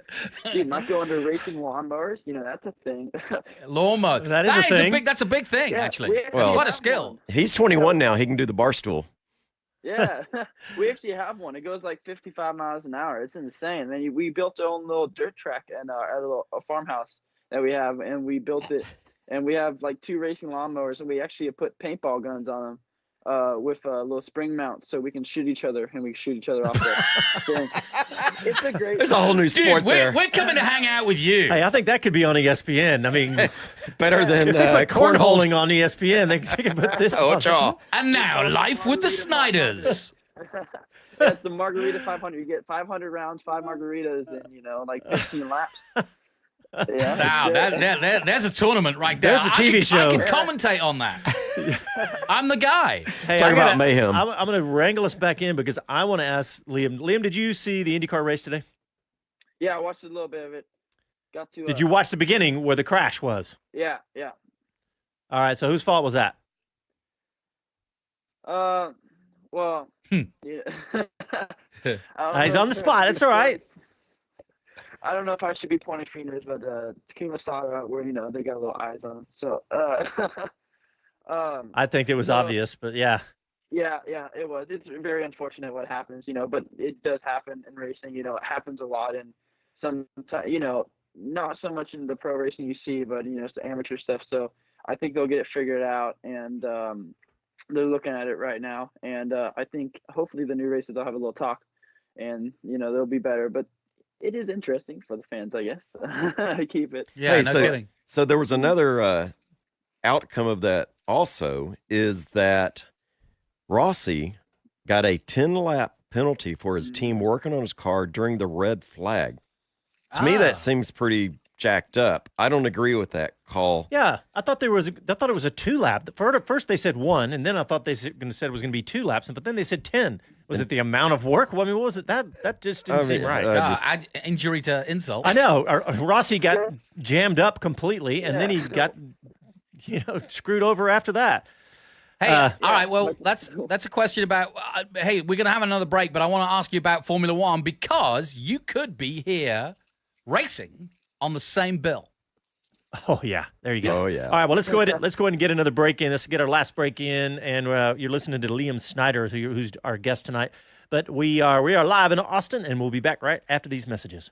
Dude, not going to racing lawnmowers, that's a thing. Lawnmower. That is a thing. That's a big thing, Yeah, actually. That's Well, quite a skill. He's 21 now. He can do the bar stool. Yeah, we actually have one. It goes like 55 miles an hour. It's insane. And then we built our own little dirt track and a farmhouse that we have, and we built it. And we have like 2 racing lawnmowers, and we actually put paintball guns on them with little spring mounts, so we can shoot each other, and we shoot each other off the thing. It's a great. There's a whole new sport there. We're coming to hang out with you. Hey, I think that could be on ESPN. I mean, Better than if they put cornhole. cornholing on ESPN, they can put this Oh, on. chaw. And now, life with the Snyders. It's the margarita 500. You get 500 rounds, 5 margaritas, and like 15 laps. Yeah. Now, there's a tournament right there. There's a TV show. I can commentate on that. I'm the guy. Hey, Talk about mayhem. I'm going to wrangle us back in because I want to ask Liam. Liam, did you see the IndyCar race today? Yeah, I watched a little bit of it. Got to. Did you watch the beginning where the crash was? Yeah. All right, so whose fault was that? Well. Yeah. He's on the spot. It's all right. I don't know if I should be pointing fingers, but Tequila Sada, where they got little eyes on him. So, I think it was obvious, but yeah. Yeah, it was. It's very unfortunate what happens, but it does happen in racing. It happens a lot, and sometimes, not so much in the pro racing you see, but it's the amateur stuff. So I think they'll get it figured out, and they're looking at it right now. And I think hopefully the new races they'll have a little talk, and they'll be better. But it is interesting for the fans, I guess. Keep it. Yeah, Hey, no so, kidding. So there was another outcome of that also is that Rossi got a 10-lap penalty for his team working on his car during the red flag. To me, that seems pretty jacked up. I don't agree with that call. Yeah, I thought it was a 2-lap. First they said 1, and then I thought they said it was going to be 2 laps, but then they said 10. Was it the amount of work? Well, I mean, what was it? That just didn't seem right. Injury to insult. I know. Rossi got jammed up completely, and then he got screwed over after that. Hey, all right. Well, that's a question about. Hey, we're going to have another break, but I want to ask you about Formula One because you could be here racing on the same bill. Oh yeah, there you go. Oh yeah. All right, well let's go ahead and get another break in. Let's get our last break in, and you're listening to Liam Snyder, who's our guest tonight. But we are live in Austin, and we'll be back right after these messages.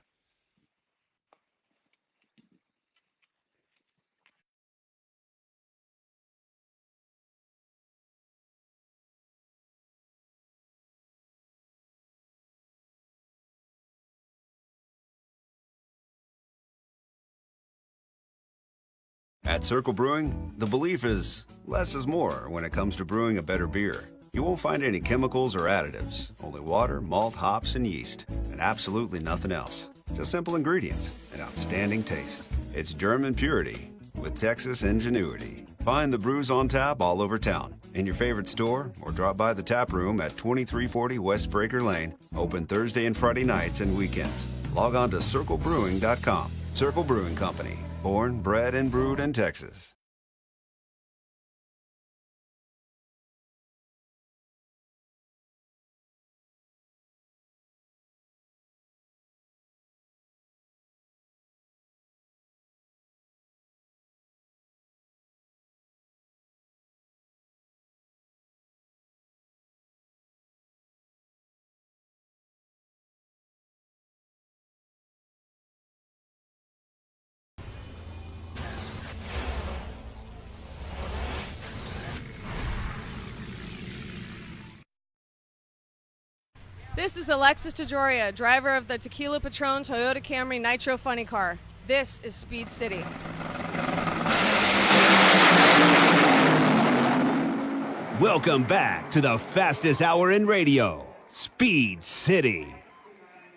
At Circle Brewing, the belief is less is more when it comes to brewing a better beer. You won't find any chemicals or additives, only water, malt, hops, and yeast, and absolutely nothing else. Just simple ingredients and outstanding taste. It's German purity with Texas ingenuity. Find the brews on tap all over town, in your favorite store, or drop by the tap room at 2340 West Breaker Lane, open Thursday and Friday nights and weekends. Log on to circlebrewing.com. Circle Brewing Company. Born, bred, and brewed in Texas. This is Alexis Tajoria, driver of the Tequila Patron Toyota Camry Nitro Funny Car. This is Speed City. Welcome back to the fastest hour in radio, Speed City.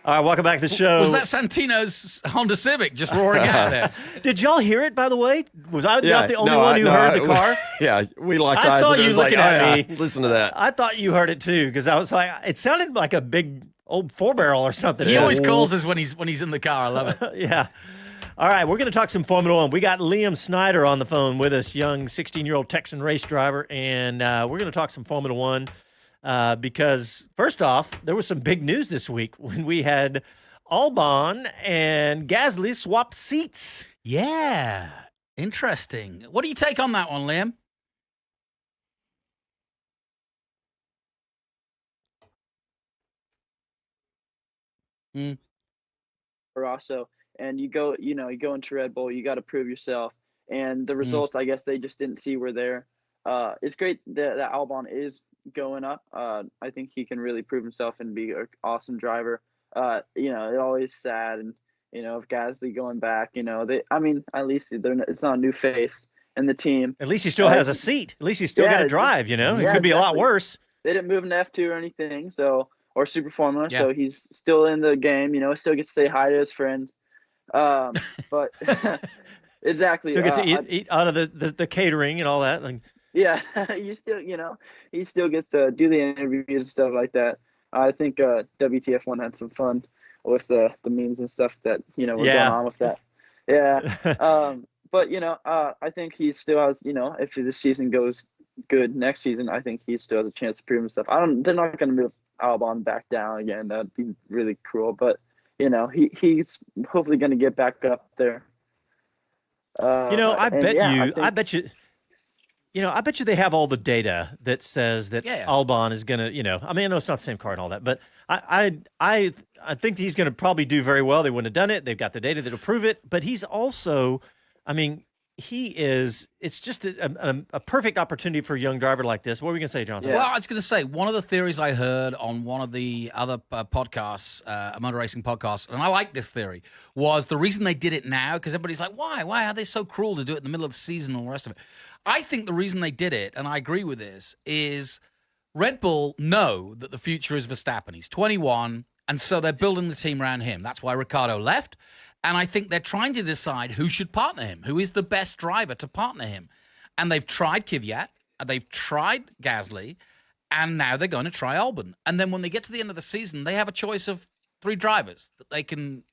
All right, welcome back to the show. Was that Santino's Honda Civic just roaring out there? Did y'all hear it, by the way? Was I not the only one who heard the car? Yeah, we locked eyes. I saw and it you was looking like, at me. Listen to that. I thought you heard it too, because I was like, it sounded like a big old 4-barrel or something. He always calls us when he's in the car. I love it. Yeah. All right, we're going to talk some Formula One. We got Liam Snyder on the phone with us, young 16-year-old Texan race driver, and we're going to talk some Formula One because, first off, there was some big news this week when we had Albon and Gasly swap seats. Yeah, interesting. What do you take on that one, Liam? Also, and you go into Red Bull, you got to prove yourself, and the results, I guess they just didn't see were there. It's great that Albon is going up. I think he can really prove himself and be an awesome driver. It's always sad, and if Gasly going back, at least it's not a new face in the team. At least he still has a seat. At least he's still got to drive. It could be a lot worse. They didn't move him to F2 or anything, or Super Formula, Yeah. so he's still in the game. Still gets to say hi to his friends. But exactly. Still get to eat out of the catering and all that. Yeah, he still gets to do the interviews and stuff like that. I think WTF1 had some fun with the memes and stuff that were going on with that. Yeah. But I think he still has, if this season goes good next season, I think he still has a chance to prove himself. They're not going to move Albon back down again. That'd be really cruel. But he's hopefully going to get back up there. I bet you they have all the data that says that Albon is going to, I know it's not the same car and all that, but I think he's going to probably do very well. They wouldn't have done it. They've got the data that'll prove it. But he's also, it's just a perfect opportunity for a young driver like this. What were we going to say, Jonathan? Yeah. Well, I was going to say, one of the theories I heard on one of the other podcasts, motor racing podcasts, and I like this theory, was the reason they did it now, because everybody's like, why are they so cruel to do it in the middle of the season and all the rest of it? I think the reason they did it, and I agree with this, is Red Bull know that the future is Verstappen. He's 21, and so they're building the team around him. That's why Ricciardo left. And I think they're trying to decide who should partner him, who is the best driver to partner him. And they've tried Kvyat, and they've tried Gasly, and now they're going to try Albon. And then when they get to the end of the season, they have a choice of 3 drivers that they can,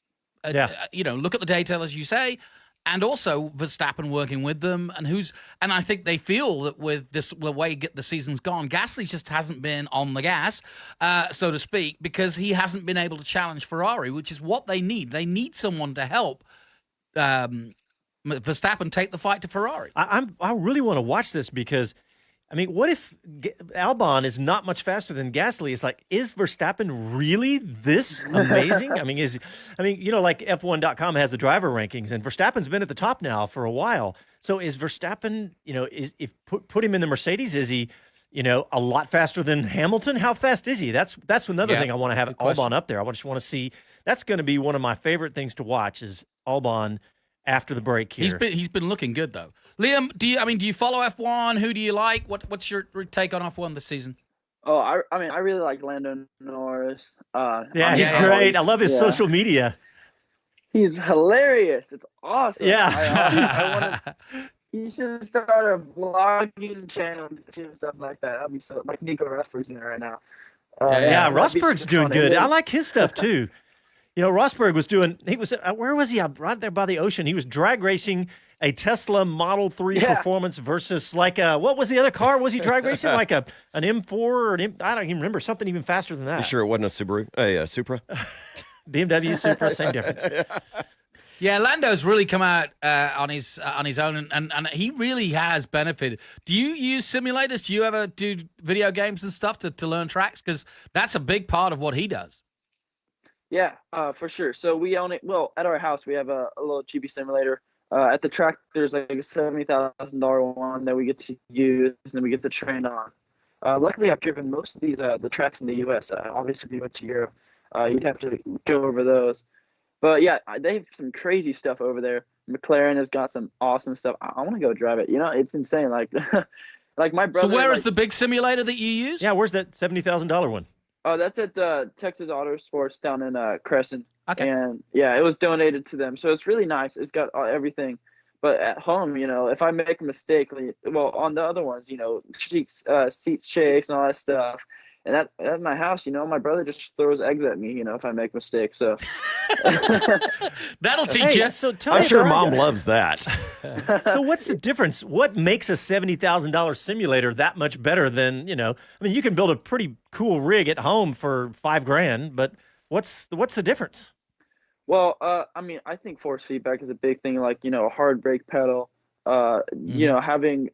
look at the data, as you say, and also Verstappen working with them. And I think they feel that with the way the season's gone, Gasly just hasn't been on the gas, so to speak, because he hasn't been able to challenge Ferrari, which is what they need. They need someone to help Verstappen take the fight to Ferrari. I really want to watch this because, what if Albon is not much faster than Gasly? It's like, is Verstappen really this amazing? Like F1.com has the driver rankings, and Verstappen's been at the top now for a while. So is Verstappen, put him in the Mercedes, is he, a lot faster than Hamilton? How fast is he? That's another thing I want to have Albon up there. I just want to see. That's going to be one of my favorite things to watch is Albon after the break here. He's been looking good though. Liam, do you follow F1? Who do you like? What's your take on F1 this season? Oh, I really like Lando Norris. He's great. I love his social media. He's hilarious. It's awesome. Yeah. He should start a vlogging channel and stuff like that. That'd be so like Nico Rosberg's in there right now. Rosberg's doing good. I like his stuff too. Rosberg where was he? Right there by the ocean. He was drag racing a Tesla Model 3 Performance versus what was the other car? Was he drag racing? Like an M4 or I don't even remember, something even faster than that. You sure it wasn't a Subaru? A Supra? BMW Supra, same difference. Yeah, Lando's really come out on his own, and he really has benefited. Do you use simulators? Do you ever do video games and stuff to learn tracks? Because that's a big part of what he does. Yeah, for sure. So we own it. Well, at our house, we have a little chibi simulator. At the track, there's like a $70,000 one that we get to use and we get to train on. Luckily, I've driven most of the tracks in the U.S. Obviously, if you went to Europe, you'd have to go over those. But yeah, they have some crazy stuff over there. McLaren has got some awesome stuff. I want to go drive it. It's insane. Like Like my brother. So where is like, the big simulator that you use? Yeah, where's that $70,000 one? Oh, that's at Texas Auto Sports down in Crescent. Okay. And yeah, it was donated to them, so it's really nice. It's got everything. But at home, if I make a mistake, well, on the other ones, seat shakes and all that stuff. And at my house, my brother just throws eggs at me, if I make mistakes. So that'll teach you. So tell I'm me sure about Mom it. loves that. So what's the difference? What makes a $70,000 simulator that much better than, you can build a pretty cool rig at home for $5,000, but what's the difference? Well, I think force feedback is a big thing, like, a hard brake pedal, having,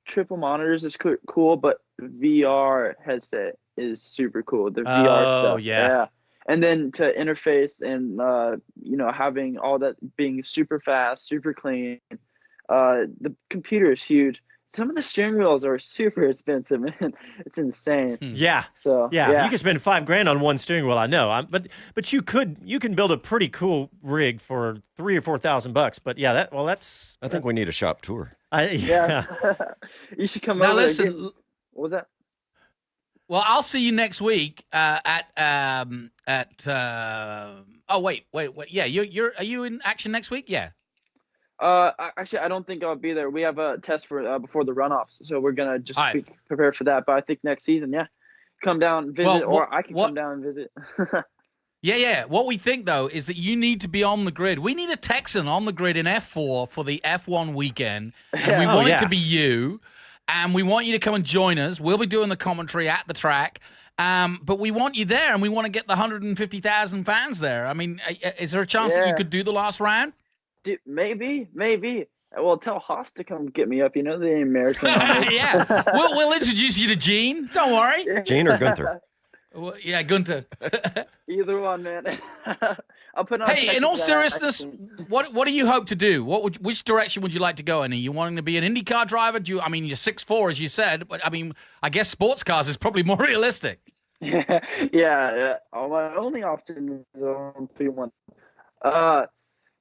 triple monitors is cool, but VR headset is super cool. The VR stuff. Yeah. And then to interface and, having all that being super fast, super clean. The computer is huge. Some of the steering wheels are super expensive, man. It's insane. Yeah. So yeah, you can spend $5,000 on one steering wheel. I know, but you can build a pretty cool rig for $3,000 or $4,000. But yeah, that's. I think we need a shop tour. Yeah. You should come Now over. listen. What was that? Well, I'll see you next week at. Oh wait. Yeah, are you in action next week? Yeah. Actually, I don't think I'll be there. We have a test for before the runoffs, so we're gonna just All right. be prepared for that. But I think next season, yeah, come down and visit, or I can come down and visit. Yeah. What we think, though, is that you need to be on the grid. We need a Texan on the grid in F4 for the F1 weekend. And we want it to be you. And we want you to come and join us. We'll be doing the commentary at the track. But we want you there, and we want to get the 150,000 fans there. I mean, is there a chance that you could do the last round? Dude, maybe. Well, tell Haas to come get me up. The American. Yeah. We'll introduce you to Gene. Don't worry. Gene or Gunther? Well, yeah, Gunther. Either one, man. I'll put on. Hey, in all seriousness, what do you hope to do? Which direction would you like to go in? Are you wanting to be an IndyCar driver? You're 6'4", as you said, but I guess sports cars is probably more realistic. Yeah. My only option is on P1.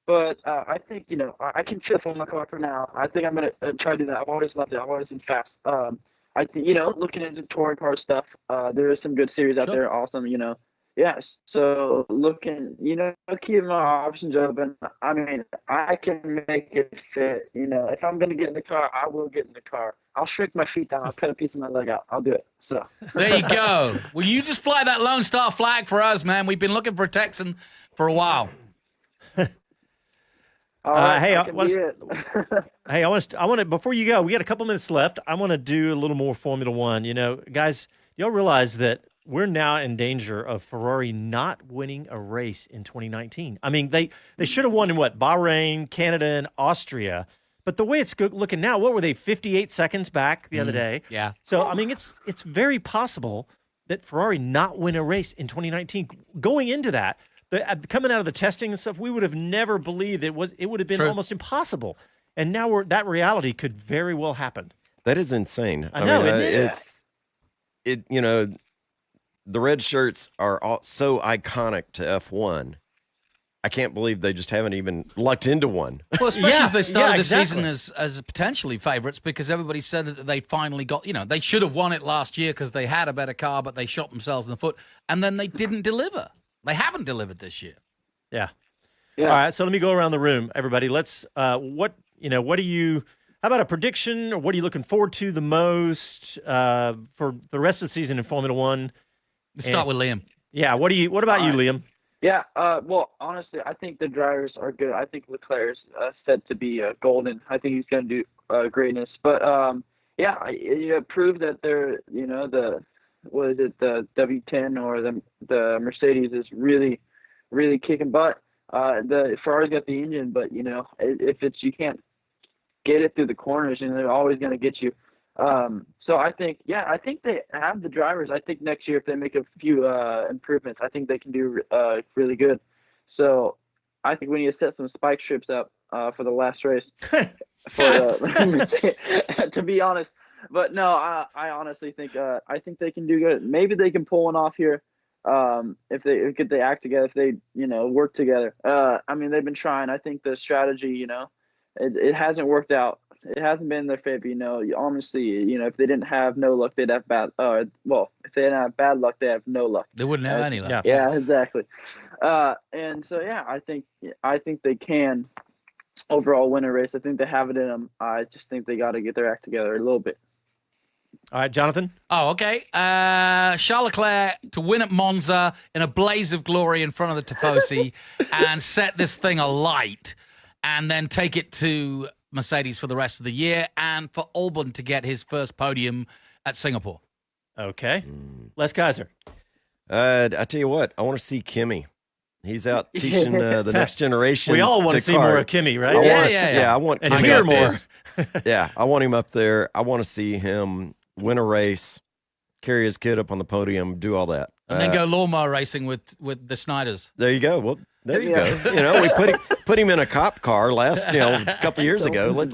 But I think, I can fit on my car for now. I think I'm going to try to do that. I've always loved it. I've always been fast. I think, looking into touring car stuff, there is some good series out there. Awesome, Yeah, so looking, keep my options open. I mean, I can make it fit. If I'm going to get in the car, I will get in the car. I'll shrink my feet down. I'll cut a piece of my leg out. I'll do it. So there you go. Well, you just fly that Lone Star flag for us, man. We've been looking for a Texan for a while. Hey, I want to before you go, we got a couple minutes left. I want to do a little more Formula One. Guys, y'all realize that we're now in danger of Ferrari not winning a race in 2019. I mean, they should have won in Bahrain, Canada, and Austria. But the way it's looking now, what were they, 58 seconds back the other day? Yeah. So I mean, it's very possible that Ferrari not win a race in 2019. Going into that. Coming out of the testing and stuff, we would have never believed it would have been almost impossible. And now that reality could very well happen. That is insane. I know, the red shirts are so iconic to F1. I can't believe they just haven't even lucked into one. Well, especially as they started the season as potentially favorites, because everybody said that they finally got, they should have won it last year because they had a better car, but they shot themselves in the foot, and then they didn't deliver. They haven't delivered this year. Yeah. All right. So let me go around the room, everybody. Let's. What do you? How about a prediction? Or what are you looking forward to the most for the rest of the season in Formula One? Let's start with Liam. Yeah. What about you, Liam? Yeah. Well, honestly, I think the drivers are good. I think Leclerc's set to be golden. I think he's going to do greatness. But prove that they're the W10 or the Mercedes is really, really kicking butt. The Ferrari's got the engine, but if you can't get it through the corners, they're always going to get you. So I think they have the drivers. I think next year if they make a few improvements, I think they can do really good. So I think we need to set some spike strips up for the last race. To be honest. But no, I honestly think I think they can do good. Maybe they can pull one off here if they act together, if they work together. I mean, they've been trying. I think the strategy, it hasn't worked out It hasn't been in their favor. Honestly, if they didn't have no luck, they'd have bad. If they didn't have bad luck, they have no luck. They wouldn't have any luck. Yeah, exactly. And so I think they can overall win a race. I think they have it in them. I just think they got to get their act together a little bit. All right, Jonathan. Oh, okay. Charles Leclerc to win at Monza in a blaze of glory in front of the Tifosi and set this thing alight, and then take it to Mercedes for the rest of the year, and for Albon to get his first podium at Singapore. Okay. Les Kaiser. I tell you what, I want to see Kimi. He's out teaching the next generation. We all want to see more of Kimi, right? I want and hear more. Yeah, I want him up there. I want to see him win a race, carry his kid up on the podium, do all that. And then go lawnmower racing with the Snyders. There you go. Well, there you go. We put him in a cop car a couple of years ago. Let's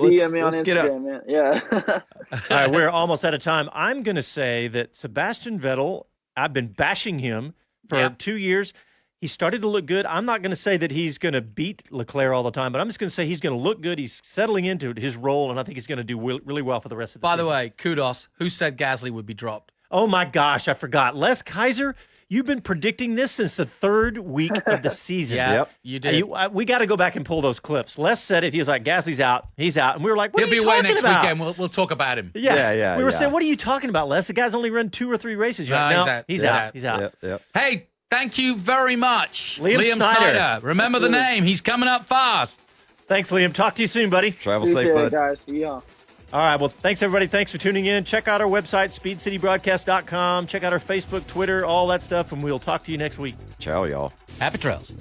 get up. Man. Yeah. All right, we're almost out of time. I'm going to say that Sebastian Vettel, I've been bashing him for 2 years. He started to look good. I'm not going to say that he's going to beat Leclerc all the time, but I'm just going to say he's going to look good. He's settling into his role, and I think he's going to do really well for the rest of the season. By the way, kudos. Who said Gasly would be dropped? Oh, my gosh, I forgot. Les Kaiser, you've been predicting this since the third week of the season. You did. We got to go back and pull those clips. Les said it. He was like, Gasly's out. He's out. And we were like, what are you talking about? He'll be away next weekend. We'll talk about him. Yeah. We were saying, what are you talking about, Les? The guy's only run 2 or 3 races. You're like, he's out. Yep. Hey, thank you very much, Liam Snyder. Remember the name. He's coming up fast. Thanks, Liam. Talk to you soon, buddy. Travel safe, bud. Guys. Yeah. All right. Well, thanks, everybody. Thanks for tuning in. Check out our website, speedcitybroadcast.com. Check out our Facebook, Twitter, all that stuff, and we'll talk to you next week. Ciao, y'all. Happy trails.